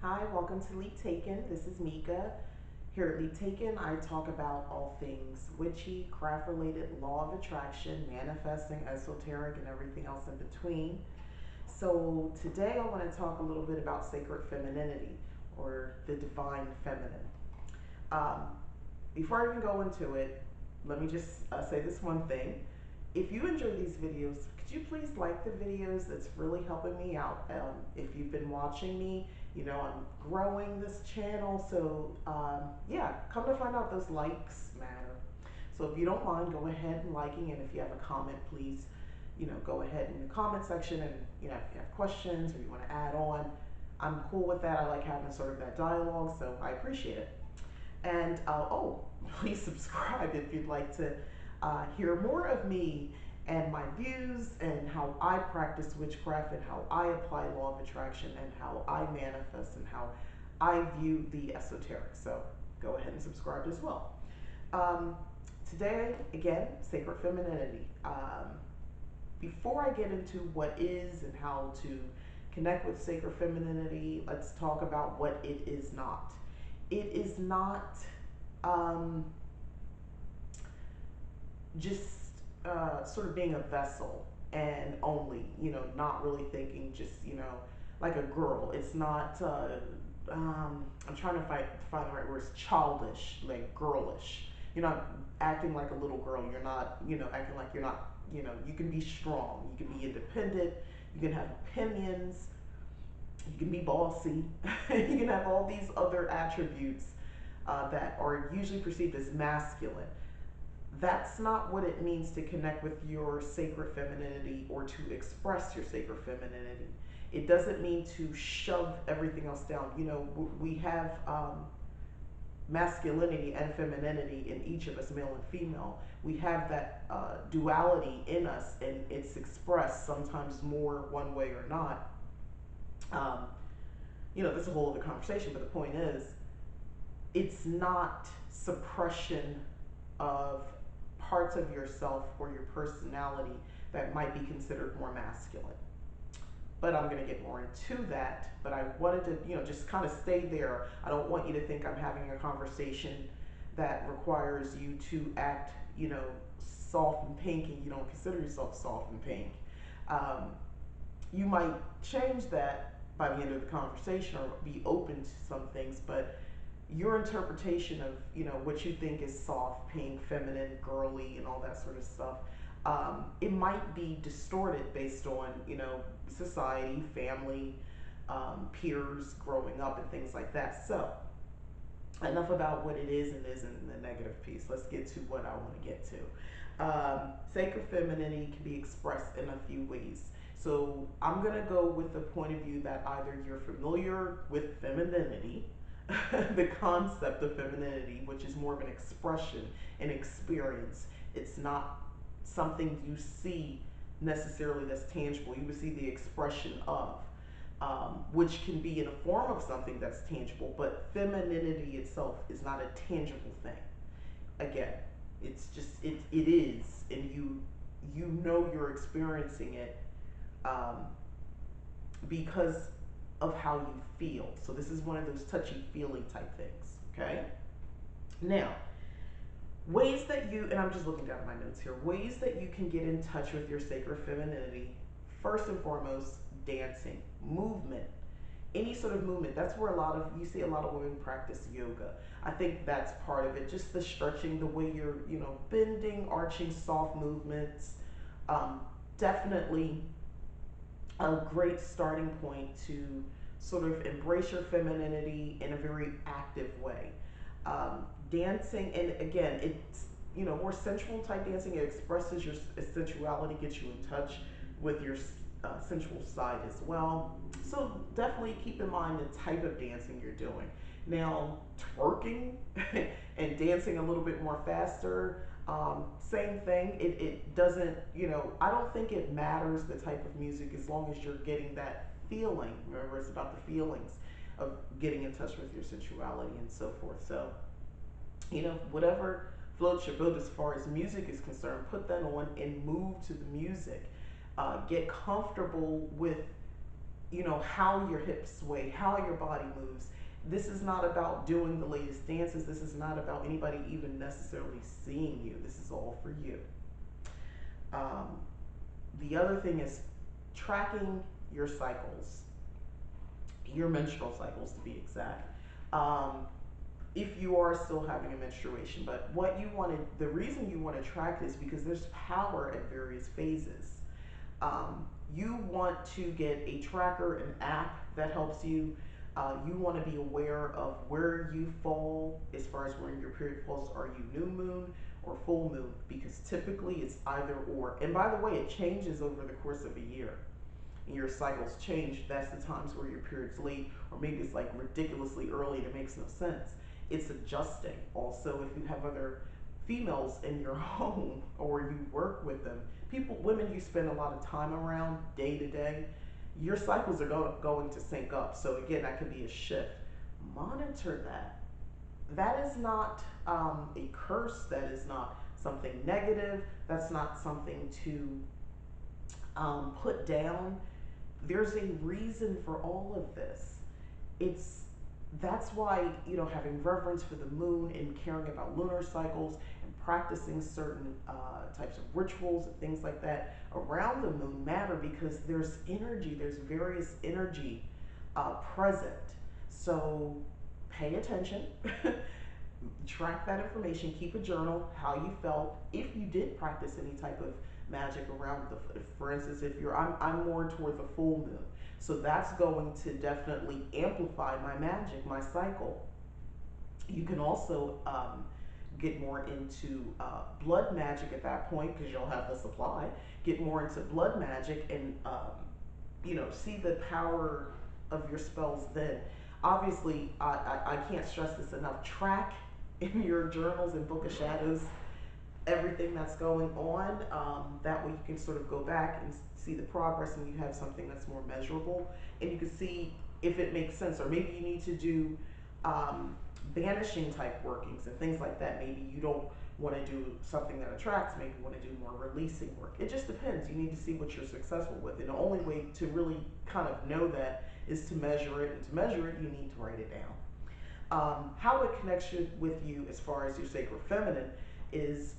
Hi, welcome to Leap Taken. This is Mika. Here at Leap Taken, I talk about all things witchy, craft related, law of attraction, manifesting, esoteric, and everything else in between. So, today I want to talk a little bit about sacred femininity or the divine feminine. Um, Before I even go into it, let me just say this one thing. If you enjoy these videos, could you please like the videos? It's really helping me out. If you've been watching me, you know I'm growing this channel. So yeah, come to find out those likes matter. So if you don't mind, go ahead and liking, and if you have a comment, please, go ahead in the comment section, and if you have questions or you want to add on, I'm cool with that. I like having sort of that dialogue, so I appreciate it. And oh, please subscribe if you'd like to hear more of me and my views and how I practice witchcraft and how I apply law of attraction and how I manifest and how I view the esoteric. So go ahead and subscribe as well. Um, Today, again, sacred femininity. Before I get into what is and how to connect with sacred femininity, let's talk about what it is not. It is not um, just sort of being a vessel and only, not really thinking just, like a girl. It's not, I'm trying to find the right words, childish, like girlish. You're not acting like a little girl. You're not, acting like you're not, you can be strong. You can be independent. You can have opinions. You can be bossy. You can have all these other attributes that are usually perceived as masculine. That's not what it means to connect with your sacred femininity or to express your sacred femininity. It doesn't mean to shove everything else down. We have masculinity and femininity in each of us, male and female. We have that duality in us, and it's expressed sometimes more one way or not. Um, that's a whole other conversation, but the point is, it's not suppression of parts of yourself or your personality that might be considered more masculine. But I'm going to get more into that. But I wanted to, just kind of stay there. I don't want you to think I'm having a conversation that requires you to act, soft and pink, and you don't consider yourself soft and pink. Um, you might change that by the end of the conversation or be open to some things, but your interpretation of what you think is soft, pink, feminine, girly, and all that sort of stuff, it might be distorted based on society, family, peers, growing up, and things like that. So enough about what it is and isn't in the negative piece. Let's get to what I want to get to. Sacred femininity can be expressed in a few ways. So I'm going to go with the point of view that either you're familiar with femininity, the concept of femininity, which is more of an expression, an experience. It's not something you see necessarily that's tangible. You would see the expression of, which can be in a form of something that's tangible, but femininity itself is not a tangible thing. Again, it's just it is, and you know you're experiencing it um, because of how you feel. So this is one of those touchy feely type things. Okay. Now, ways that you, and I'm just looking down at my notes here, ways that you can get in touch with your sacred femininity. First and foremost, dancing, movement, any sort of movement. That's where you see a lot of women practice yoga. I think that's part of it. Just the stretching, the way you're, bending, arching, soft movements. Um, Definitely a great starting point to sort of embrace your femininity in a very active way. Dancing, and again, it's more sensual type dancing. It expresses your sensuality, gets you in touch with your sensual side as well. So definitely keep in mind the type of dancing you're doing. Now, twerking and dancing a little bit more faster, same thing. It doesn't, I don't think it matters the type of music as long as you're getting that feeling. Remember, it's about the feelings of getting in touch with your sensuality and so forth. So, whatever floats your boat as far as music is concerned, put that on and move to the music. Get comfortable with how your hips sway, how your body moves. This is not about doing the latest dances. This is not about anybody even necessarily seeing you. This is all for you. Um, the other thing is tracking your cycles, your menstrual cycles to be exact. Um, if you are still having a menstruation, but the reason you want to track this because there's power at various phases. You want to get a tracker, an app that helps you. You want to be aware of where you fall as far as when your period falls. Are you new moon or full moon? Because typically it's either or. And by the way, it changes over the course of a year. And your cycles change. That's the times where your period's late, or maybe it's like ridiculously early and it makes no sense. It's adjusting. Also, if you have other females in your home or you work with them, women you spend a lot of time around day to day, your cycles are going to sync up. So again, that could be a shift. Monitor that. That is not a curse. That is not something negative. That's not something to put down. There's a reason for all of this. It's That's why having reverence for the moon and caring about lunar cycles and practicing certain types of rituals and things like that around the moon matter, because there's various energy present. So pay attention. Track that information, keep a journal, how you felt, if you did practice any type of magic around for instance, if I'm more toward the full moon, so that's going to definitely amplify my magic, my cycle. You can also get more into blood magic at that point, because you'll have the supply. Get more into blood magic and see the power of your spells then. Obviously, I can't stress this enough. Track in your journals and Book of Shadows everything that's going on. That way you can sort of go back and see the progress, and you have something that's more measurable, and you can see if it makes sense. Or maybe you need to do um, banishing type workings and things like that. Maybe you don't want to do something that attracts, maybe you want to do more releasing work. It just depends. You need to see what you're successful with. And the only way to really kind of know that is to measure it. And to measure it, you need to write it down. How it connects with you as far as your sacred feminine is,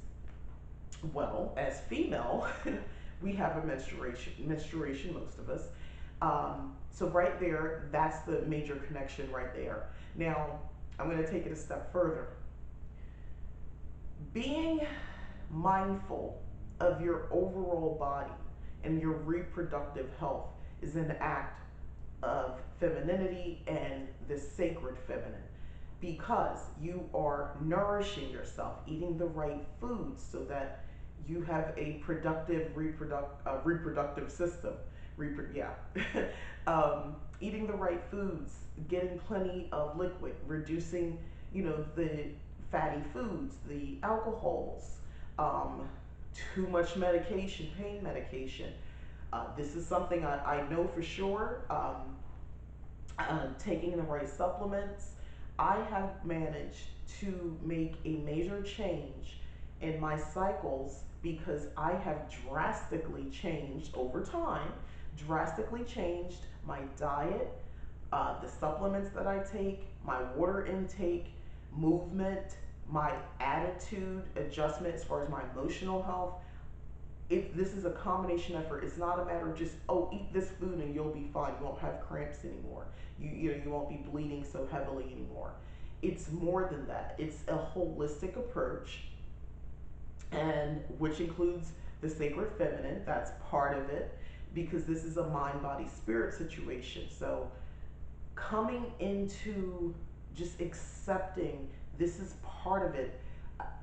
well, as female, we have a menstruation, most of us. So right there, that's the major connection right there. Now, I'm going to take it a step further. Being mindful of your overall body and your reproductive health is an act of femininity and the sacred feminine, because you are nourishing yourself, eating the right foods so that you have a productive reproductive system. Yeah. Eating the right foods, getting plenty of liquid, reducing, the fatty foods, the alcohols, um, too much medication, pain medication. This is something I know for sure. Taking the right supplements, I have managed to make a major change in my cycles, because I have drastically changed over time, drastically changed my diet, the supplements that I take, my water intake, movement, my attitude adjustment as far as my emotional health. This is a combination effort. It's not a matter of just, oh, eat this food and you'll be fine. You won't have cramps anymore. You won't be bleeding so heavily anymore. It's more than that. It's a holistic approach, and which includes the sacred feminine. That's part of it, because this is a mind body spirit situation. So coming into just accepting this is part of it.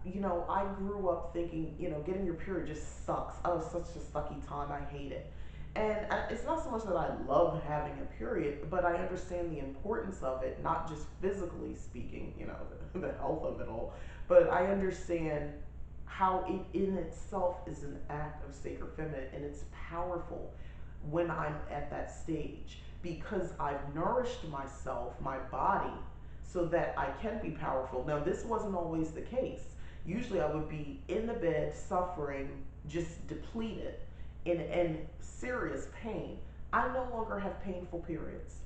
I grew up thinking, getting your period just sucks. Oh, it's such a sucky time. I hate it. And it's not so much that I love having a period, but I understand the importance of it, not just physically speaking, the health of it all, but I understand how it in itself is an act of sacred feminine, and it's powerful when I'm at that stage, because I've nourished myself, my body, so that I can be powerful. Now, this wasn't always the case. Usually I would be in the bed suffering, just depleted, in serious pain. I no longer have painful periods.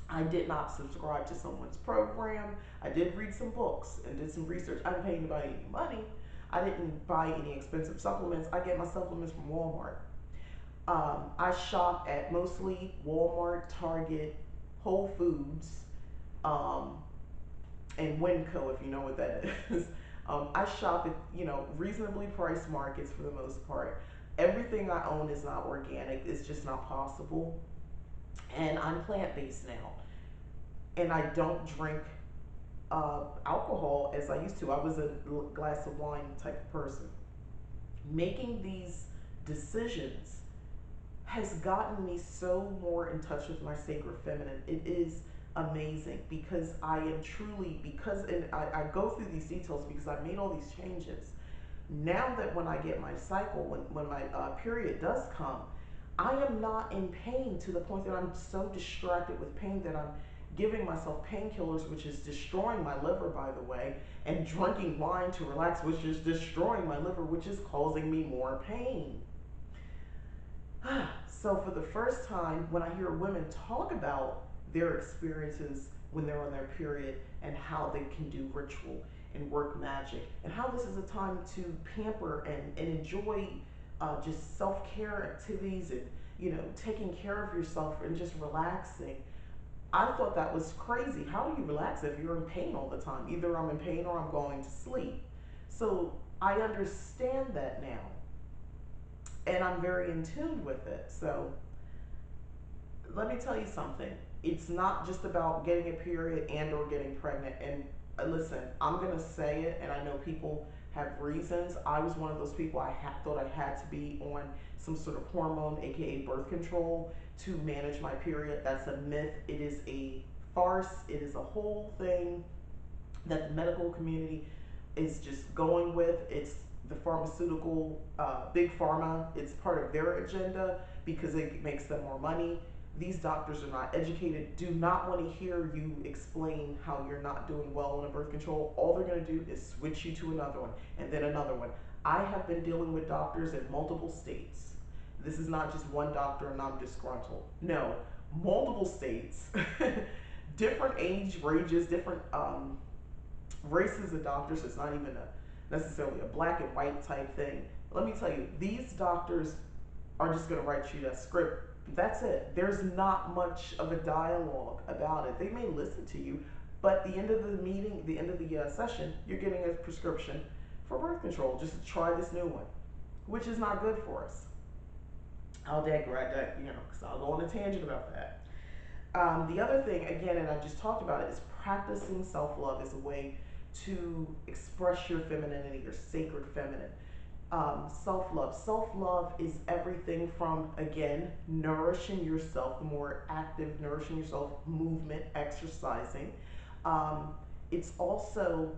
I did not subscribe to someone's program. I did read some books and did some research. I didn't pay anybody any money. I didn't buy any expensive supplements. I get my supplements from Walmart. I shop at mostly Walmart, Target, Whole Foods, um, and Winco, if you know what that is. I shop at reasonably priced markets for the most part. Everything I own is not organic. It's just not possible. And I'm plant based now, and I don't drink alcohol as I used to. I was a glass of wine type of person. Making these decisions has gotten me so more in touch with my sacred feminine. It is amazing because I am truly, because, and I go through these details because I made all these changes. Now that when I get my cycle, when my period does come, I am not in pain to the point that I'm so distracted with pain that I'm giving myself painkillers, which is destroying my liver, by the way, and drinking wine to relax, which is destroying my liver, which is causing me more pain. So, for the first time, when I hear women talk about their experiences when they're on their period and how they can do ritual and work magic, and how this is a time to pamper and enjoy just self care activities and taking care of yourself and just relaxing. I thought that was crazy. How do you relax if you're in pain all the time? Either I'm in pain or I'm going to sleep. So I understand that now, and I'm very in tune with it. So let me tell you something. It's not just about getting a period and or getting pregnant. And listen, I'm gonna say it, and I know people have reasons. I was one of those people. Thought I had to be on some sort of hormone, aka birth control, to manage my period. That's a myth. It is a farce. It is a whole thing that the medical community is just going with. It's the pharmaceutical, big pharma. It's part of their agenda because it makes them more money. These doctors are not educated, do not want to hear you explain how you're not doing well on a birth control. All they're going to do is switch you to another one and then another one. I have been dealing with doctors in multiple states. This is not just one doctor and I'm disgruntled. No, multiple states, different age ranges, different races of doctors. It's not even necessarily a black and white type thing. Let me tell you, these doctors are just going to write you that script. That's it. There's not much of a dialogue about it. They may listen to you, but the end of the meeting, the end of the session, you're getting a prescription for birth control just to try this new one, which is not good for us. I'll digress, because I'll go on a tangent about that. The other thing, again, and I just talked about it, is practicing self love as a way to express your femininity, your sacred feminine. Self love. Self love is everything from, again, nourishing yourself, the more active, nourishing yourself, movement, exercising. Um, it's also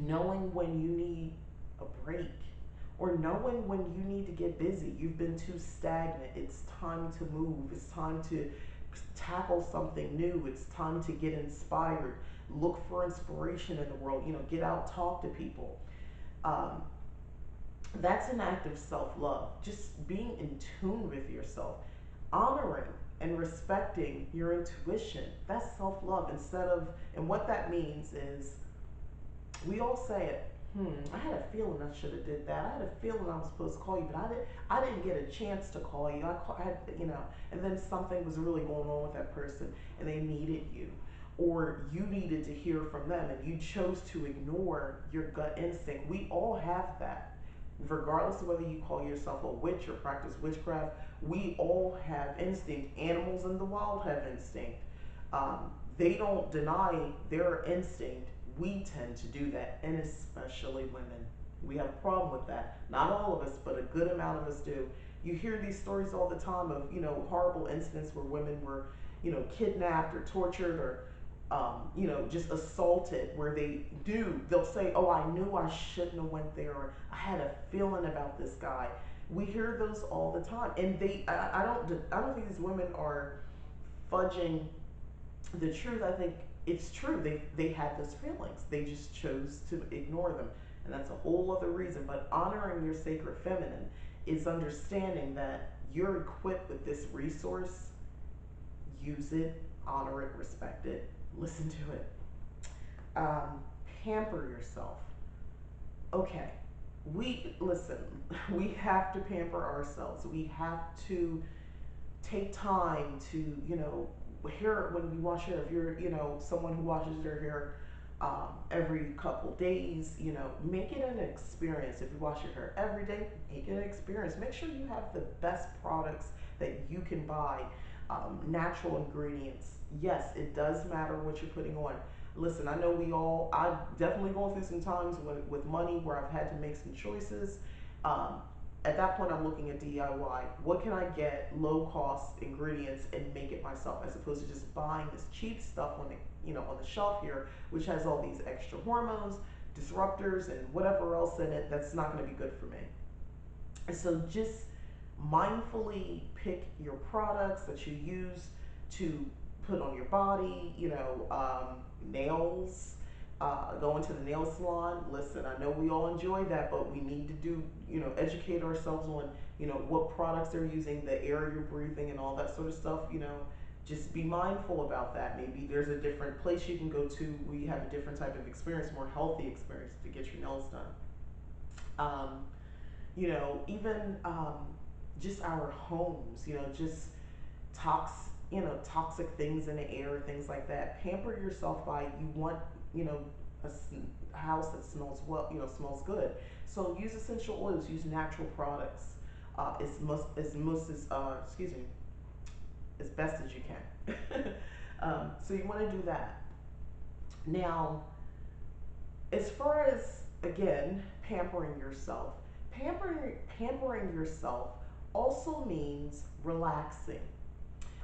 knowing when you need a break or knowing when you need to get busy. You've been too stagnant. It's time to move. It's time to tackle something new. It's time to get inspired. Look for inspiration in the world. Get out, talk to people. Um, that's an act of self love. Just being in tune with yourself, honoring and respecting your intuition. That's self love. And what that means is we all say it. I had a feeling I should have did that. I had a feeling I was supposed to call you, but I didn't get a chance to call you. I had, and then something was really going on with that person, and they needed you, or you needed to hear from them, and you chose to ignore your gut instinct. We all have that, regardless of whether you call yourself a witch or practice witchcraft. We all have instinct. Animals in the wild have instinct. They don't deny their instinct. We tend to do that, and especially women. We have a problem with that. Not all of us, but a good amount of us do. You hear these stories all the time of horrible incidents where women were kidnapped or tortured or just assaulted, where they'll say, oh, I knew I shouldn't have went there, or I had a feeling about this guy. We hear those all the time, and I don't think these women are fudging the truth. I think it's true. They had those feelings. They just chose to ignore them, and that's a whole other reason. But honoring your sacred feminine is understanding that you're equipped with this resource, use it, honor it, respect it, listen to it. Um, Pamper yourself. Okay, we listen. We have to pamper ourselves. We have to take time to, hair when you wash hair. If you're, someone who washes their hair every couple days, make it an experience. If you wash your hair every day, make it an experience. Make sure you have the best products that you can buy, natural ingredients. Yes, it does matter what you're putting on. Listen, I know I've definitely gone through some times with money where I've had to make some choices. Um, at that point, I'm looking at DIY. What can I get low cost ingredients and make it myself, as opposed to just buying this cheap stuff on on the shelf here, which has all these extra hormones, disruptors, and whatever else in it that's not going to be good for me. And so just mindfully pick your products that you use to put on your body, nails, going to the nail salon. Listen, I know we all enjoy that, but we need to educate ourselves on, what products they're using, the air you're breathing, and all that sort of stuff. Just be mindful about that. Maybe there's a different place you can go to where you have a different type of experience, more healthy experience to get your nails done. Um, even just our homes, just toxic things in the air, things like that. Pamper yourself by you want, a house that smells well, smells good. So use essential oils, use natural products, excuse me, as best as you can. So you want to do that. Now, as far as, again, pampering yourself also means relaxing.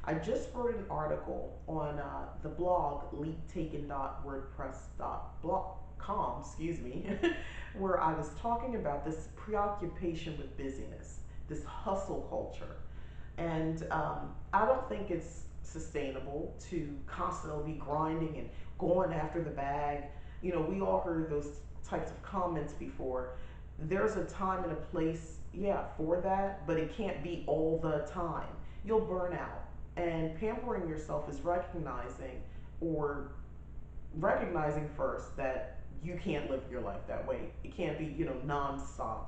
I just wrote an article on the blog leaktaken.wordpress.com, excuse me, where I was talking about this preoccupation with busyness, this hustle culture. And I don't think it's sustainable to constantly be grinding and going after the bag. We all heard those types of comments before. There's a time and a place, yeah, for that, but it can't be all the time. You'll burn out. And pampering yourself is or recognizing first that you can't live your life that way. It can't be, nonstop.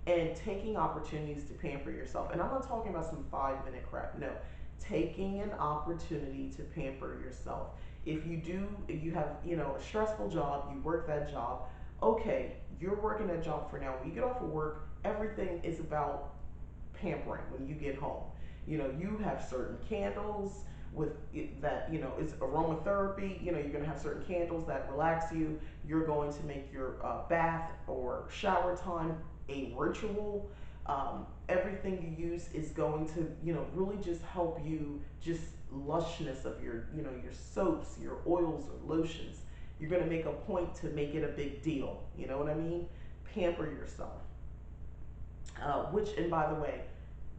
And taking opportunities to pamper yourself. And I'm not talking about some 5 minute crap. No, taking an opportunity to pamper yourself. If you have, a stressful job, you work that job, okay, you're working that job for now. When you get off of work, everything is about pampering when you get home. You have certain candles with that, it's aromatherapy. You're going to have certain candles that relax you. You're going to make your bath or shower time a ritual. Everything you use is going to, really just help you, just lushness of your soaps, your oils or lotions. You're going to make a point to make it a big deal. You know what I mean? Pamper yourself. And by the way,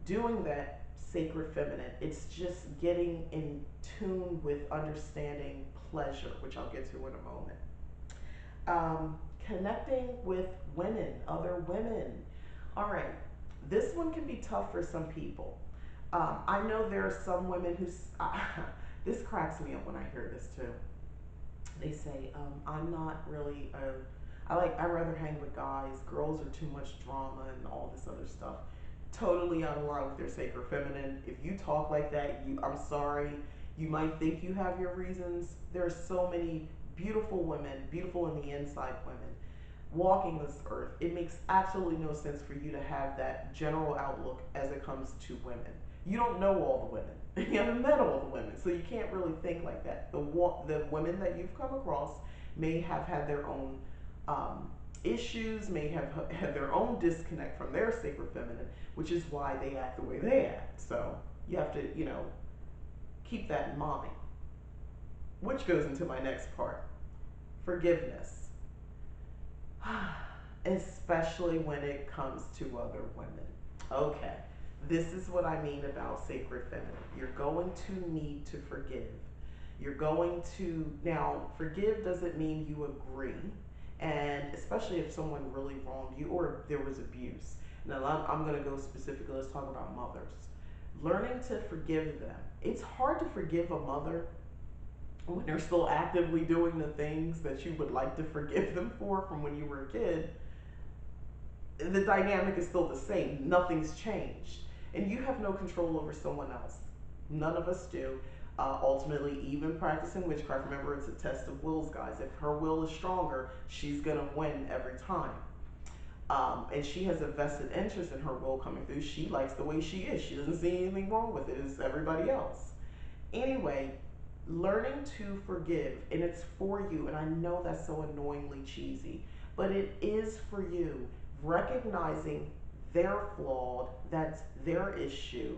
doing that sacred feminine, it's just getting in tune with understanding pleasure, which I'll get to in a moment. Connecting with other women. All right, this one can be tough for some people. I know there are some women this cracks me up when I hear this too. They say, I'm not really I rather hang with guys. Girls are too much drama and all this other stuff. Totally out of line with their sacred feminine. If you talk like that, I'm sorry. You might think you have your reasons. There are so many beautiful women, beautiful in the inside women, walking this earth. It makes absolutely no sense for you to have that general outlook as it comes to women. You don't know all the women. You haven't met all the women, so you can't really think like that. The women that you've come across may have had their own issues, may have had their own disconnect from their sacred feminine, which is why they act the way they act. So you have to, keep that in mind. Which goes into my next part, forgiveness. Especially when it comes to other women. Okay, this is what I mean about sacred feminine. You're going to need to forgive. You're going to, now, forgive doesn't mean you agree, and especially if someone really wronged you or if there was abuse. Now, I'm going to go specifically, let's talk about mothers. Learning to forgive them. It's hard to forgive a mother when they're still actively doing the things that you would like to forgive them for from when you were a kid. The dynamic is still the same. Nothing's changed. And you have no control over someone else. None of us do. Ultimately, even practicing witchcraft, remember it's a test of wills, guys. If her will is stronger, she's going to win every time. And she has a vested interest in her will coming through. She likes the way she is. She doesn't see anything wrong with it. It's everybody else. Anyway, learning to forgive, and it's for you, and I know that's so annoyingly cheesy, but it is for you. Recognizing they're flawed, that's their issue.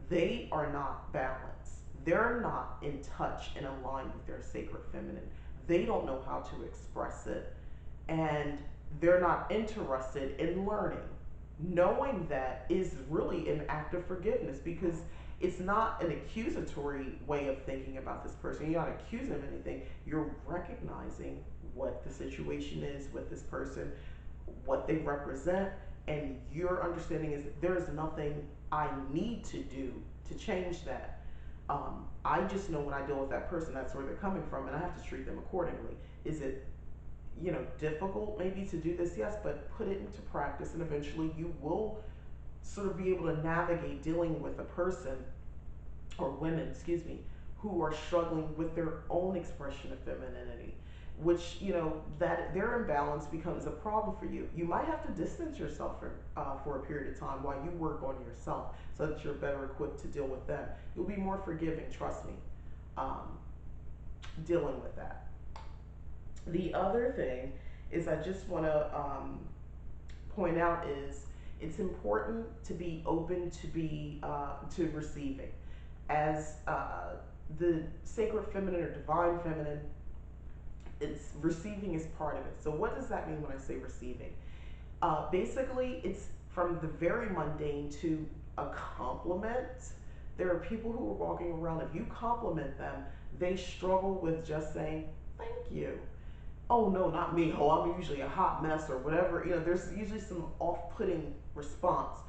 They are not balanced. They're not in touch and aligned with their sacred feminine. They don't know how to express it, and they're not interested in learning. Knowing that is really an act of forgiveness, because it's not an accusatory way of thinking about this person. You're not accusing them of anything. You're recognizing what the situation is with this person, what they represent, and your understanding is there is nothing I need to do to change that. I just know when I deal with that person, that's where they're coming from, and I have to treat them accordingly. Is it, difficult maybe to do this? Yes, but put it into practice, and eventually you will sort of be able to navigate dealing with a person, or women, excuse me, who are struggling with their own expression of femininity, which, that their imbalance becomes a problem for you. You might have to distance yourself for a period of time while you work on yourself so that you're better equipped to deal with them. You'll be more forgiving, trust me, um, dealing with that. The other thing is I just want to point out is it's important to be open to receiving, as the sacred feminine or divine feminine. It's receiving is part of it. So what does that mean when I say receiving? Basically, it's from the very mundane to a compliment. There are people who are walking around, if you compliment them, they struggle with just saying thank you. Oh no, not me. Oh, I'm usually a hot mess or whatever. There's usually some off-putting response.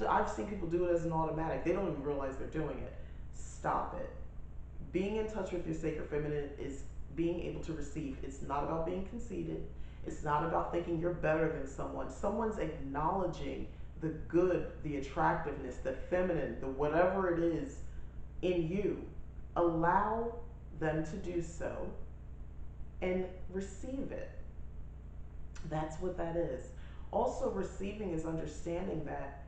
I've seen people do it as an automatic. They don't even realize they're doing it. Stop it. Being in touch with your sacred feminine is being able to receive. It's not about being conceited. It's not about thinking you're better than someone. Someone's acknowledging the good, the attractiveness, the feminine, the whatever it is in you. Allow them to do so and receive it. That's what that is. Also, receiving is understanding that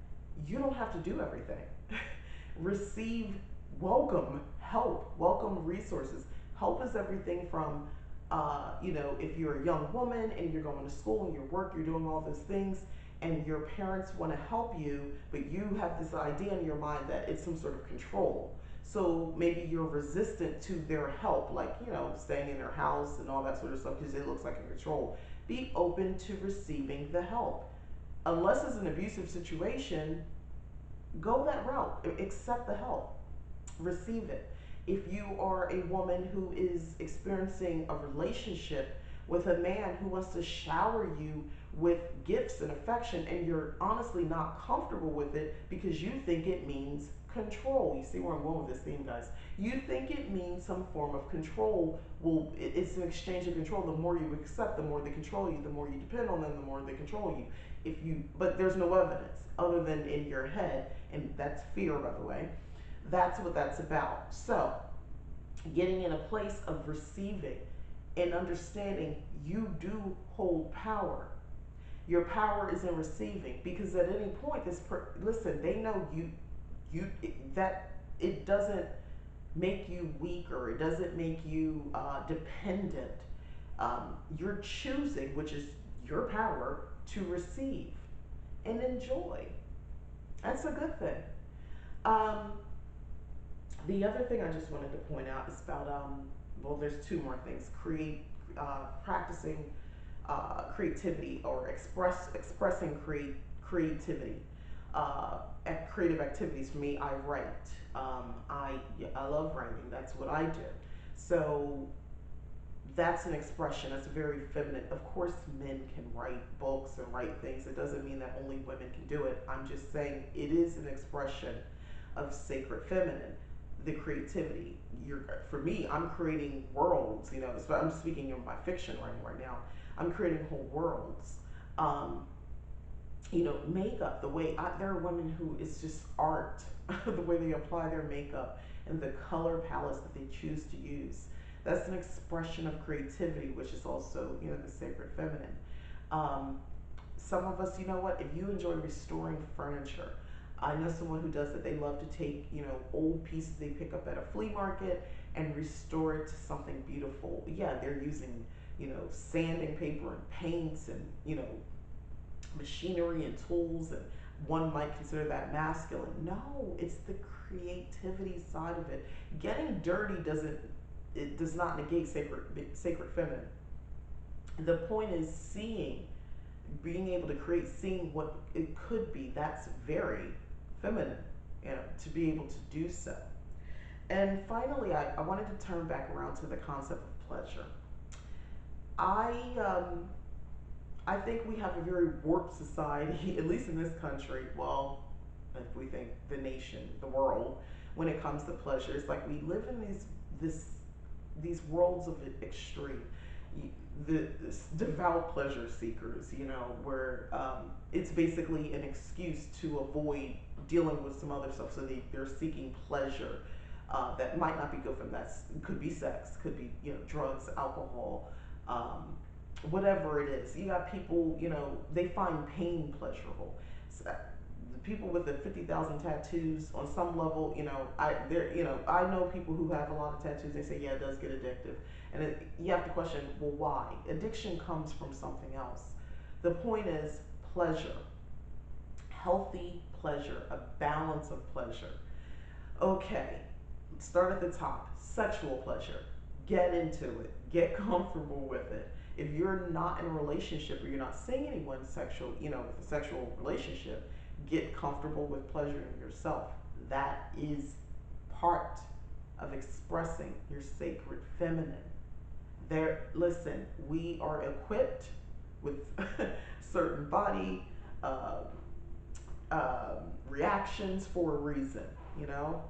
you don't have to do everything. Receive, welcome help, welcome resources. Help is everything from, if you're a young woman and you're going to school and your work, you're doing all those things, and your parents want to help you, but you have this idea in your mind that it's some sort of control. So maybe you're resistant to their help, like, staying in their house and all that sort of stuff because it looks like a control. Be open to receiving the help. Unless it's an abusive situation, go that route. Accept the help. Receive it. If you are a woman who is experiencing a relationship with a man who wants to shower you with gifts and affection, and you're honestly not comfortable with it because you think it means control. You see where I'm going with this theme, guys. You think it means some form of control. Well, it's an exchange of control. The more you accept, the more they control you. The more you depend on them, the more they control you. But there's no evidence other than in your head, and that's fear, by the way. That's what that's about. So, getting in a place of receiving and understanding you do hold power. Your power is in receiving, because at any point, listen, they know that it doesn't make you weaker. It doesn't make you dependent. You're choosing, which is your power, to receive and enjoy. That's a good thing. Um, the other thing I just wanted to point out is about there's two more things. Practicing creativity, or expressing creativity. Creative activities for me. I write. I love writing. That's what I do. So that's an expression that's very feminine. Of course, men can write books and write things. It doesn't mean that only women can do it. I'm just saying it is an expression. of sacred feminine, the creativity. For me, I'm creating worlds. I'm speaking in my fiction right now. I'm creating whole worlds. Um, Makeup, there are women who it's just art, the way they apply their makeup and the color palettes that they choose to use. That's an expression of creativity, which is also, the sacred feminine. Um, some of us, you know what, if you enjoy restoring furniture, I know someone who does it. They love to take, old pieces they pick up at a flea market and restore it to something beautiful. Yeah, they're using, sanding paper and paints and, machinery and tools, and one might consider that masculine. No, it's the creativity side of it. Getting dirty does not negate sacred feminine. The point is being able to create, seeing what it could be. That's very feminine, to be able to do so. And finally, I wanted to turn back around to the concept of pleasure. I I think we have a very warped society, at least in this country. Well, if we think the nation, the world, when it comes to pleasure, it's like we live in this these worlds of extreme. The devout pleasure seekers, where it's basically an excuse to avoid dealing with some other stuff. So they're seeking pleasure that might not be good for them. That could be sex, could be drugs, alcohol, whatever it is. You got people, they find pain pleasurable. So, the people with the 50,000 tattoos, on some level, I know people who have a lot of tattoos. They say, yeah, it does get addictive, and you have to question, well, why? Addiction comes from something else. The point is pleasure, healthy pleasure, a balance of pleasure. Okay, start at the top. Sexual pleasure. Get into it. Get comfortable with it. If you're not in a relationship or you're not seeing anyone with a sexual relationship, get comfortable with pleasuring yourself. That is part of expressing your sacred feminine. Listen, we are equipped with certain body uh, reactions for a reason, you know?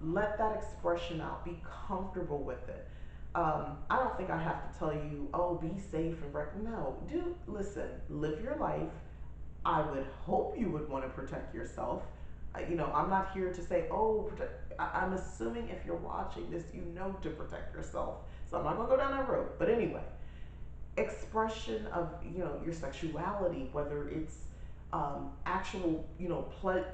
Let that expression out, be comfortable with it. I don't think I have to tell you, oh, be safe and no, listen, live your life. I would hope you would want to protect yourself. I'm not here to say, oh, I'm assuming if you're watching this, you know to protect yourself. So I'm not going to go down that road. But anyway, expression of your sexuality, whether it's actual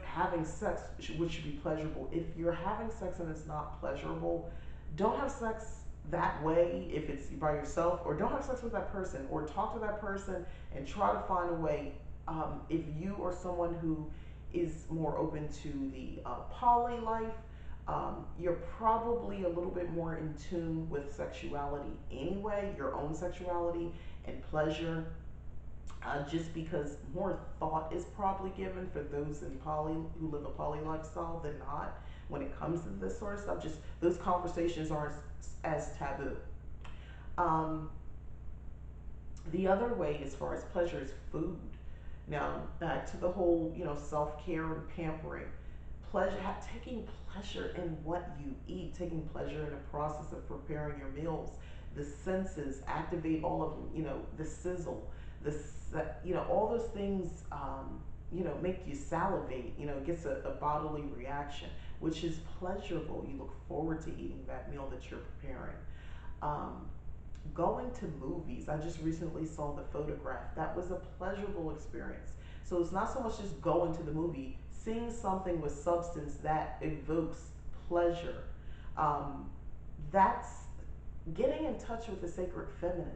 having sex, which should be pleasurable. If you're having sex and it's not pleasurable, don't have sex that way if it's by yourself, or don't have sex with that person, or talk to that person and try to find a way. If you are someone who is more open to the poly life, you're probably a little bit more in tune with sexuality anyway, your own sexuality and pleasure, just because more thought is probably given for those in poly who live a poly lifestyle than not when it comes to this sort of stuff. Just those conversations aren't as taboo. Um, the other way, as far as pleasure, is food. Now, back to the whole, self care and pampering. Taking pleasure in what you eat, taking pleasure in the process of preparing your meals. The senses activate all of them. The sizzle, all those things. Make you salivate. It gets a bodily reaction, which is pleasurable. You look forward to eating that meal that you're preparing. Um, Going to movies. I just recently saw The Photograph. That was a pleasurable experience. So it's not so much just going to the movie, seeing something with substance that evokes pleasure. Um, that's getting in touch with the sacred feminine,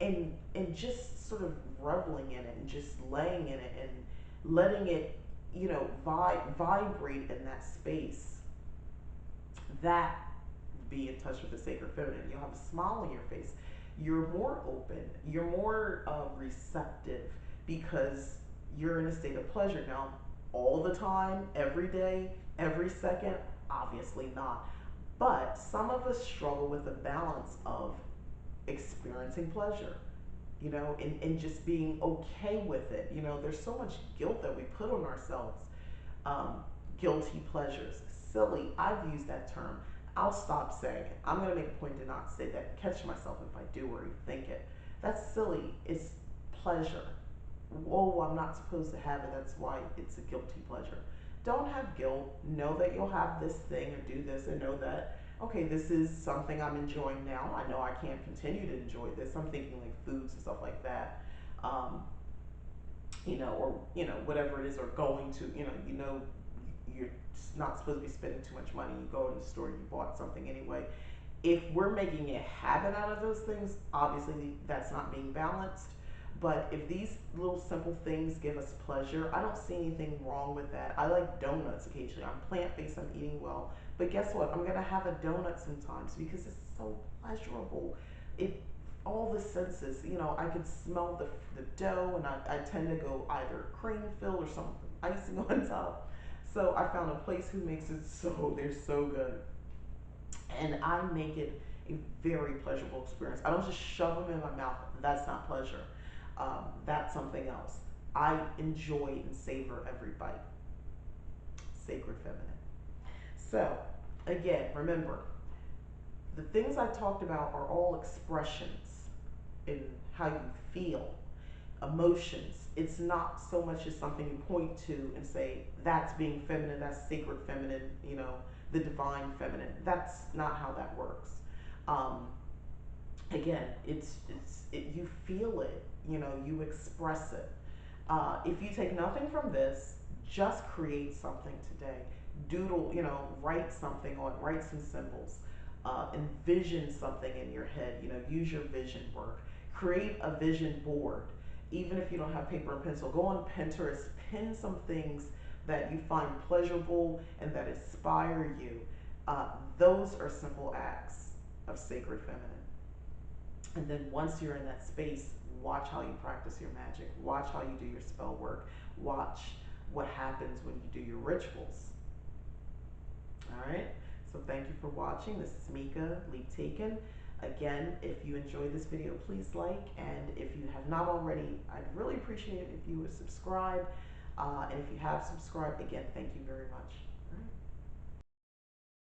and just sort of reveling in it and just laying in it and letting it, vibrate in that space. That be in touch with the sacred feminine. You'll have a smile on your face. You're more open. You're more receptive because you're in a state of pleasure. Now, all the time, every day, every second, obviously not. But some of us struggle with the balance of experiencing pleasure and just being okay with it. There's so much guilt that we put on ourselves. um, Guilty pleasures. Silly. I've used that term. I'll stop saying it. I'm going to make a point to not say that and catch myself if I do or even think it. That's silly. It's pleasure. Oh, I'm not supposed to have it. That's why it's a guilty pleasure. Don't have guilt. Know that you'll have this thing or do this, and know that, okay, this is something I'm enjoying now. I know I can't continue to enjoy this. I'm thinking like foods and stuff like that. Um, or whatever it is, or going to, you're not supposed to be spending too much money. You go in the store, you bought something anyway. If we're making a habit out of those things, obviously that's not being balanced. But if these little simple things give us pleasure, I don't see anything wrong with that. I like donuts occasionally. I'm plant based, I'm eating well. But guess what? I'm going to have a donut sometimes because it's so pleasurable. It all the senses, I can smell the dough, and I tend to go either cream filled or some icing on top. So I found a place who makes it so they're so good, and I make it a very pleasurable experience. I don't just shove them in my mouth. That's not pleasure. That's something else. I enjoy and savor every bite. Sacred feminine. So, again, remember, the things I talked about are all expressions in how you feel, emotions. It's not so much as something you point to and say, that's being feminine, that's sacred feminine, the divine feminine. That's not how that works. Um, Again, you feel it, you express it. If you take nothing from this, just create something today. Doodle, write something on, write some symbols. Envision something in your head, use your vision work. Create a vision board. Even if you don't have paper and pencil, go on Pinterest, pin some things that you find pleasurable and that inspire you. Those are simple acts of sacred feminine. And then once you're in that space, watch how you practice your magic. Watch how you do your spell work. Watch what happens when you do your rituals. All right? So thank you for watching. This is Mika, Leap Taken. Again, if you enjoyed this video, please like. And if you have not already, I'd really appreciate it if you would subscribe. And if you have subscribed, again, thank you very much.